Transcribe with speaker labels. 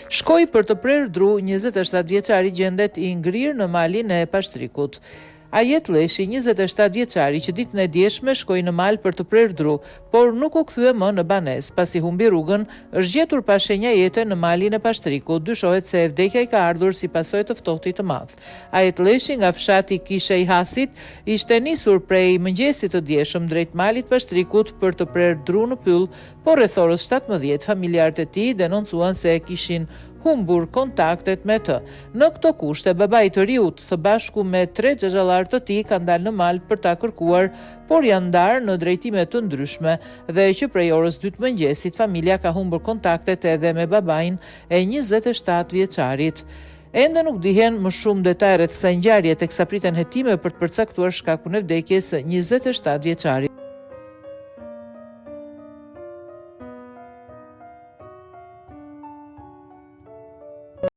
Speaker 1: Shkoi për të prerë dru 27 vjeçari gjendet I ngrirë në malin e Pashtrikut. Ajet Leshi, 27 vjeçari që ditën e djeshme shkoi në mal për të prerë dru, por nuk u kthye më në banesë, pasi humbi rrugën, është gjetur pa shenja jete në malin e Pashtrikut, dyshohet se vdekja I ka ardhur si pasojë të ftohtit të madh. Ajet Leshi nga fshati Kishej Hasit ishte nisur prej mëngjesit të djeshëm drejt malit Pashtrikut për të prerë dru në pyll, por rreth orës 17 familjarët e tij denoncuan se kishin humbur kontaktet me të. Në këto kushte, babai të riut së bashku me 3 xhaxhallar të tij kanë dalë në mal për ta kërkuar, por janë ndarë në drejtime të ndryshme dhe që prej orës 2 të mëngjesit familja ka humbur kontaktet edhe me babain e 27 vjeçarit. Ende nuk dihen më shumë detaj rreth kësaj ngjarje, teksa priten hetime për të përcaktuar shkakun e vdekjes së 27 vjeçarit.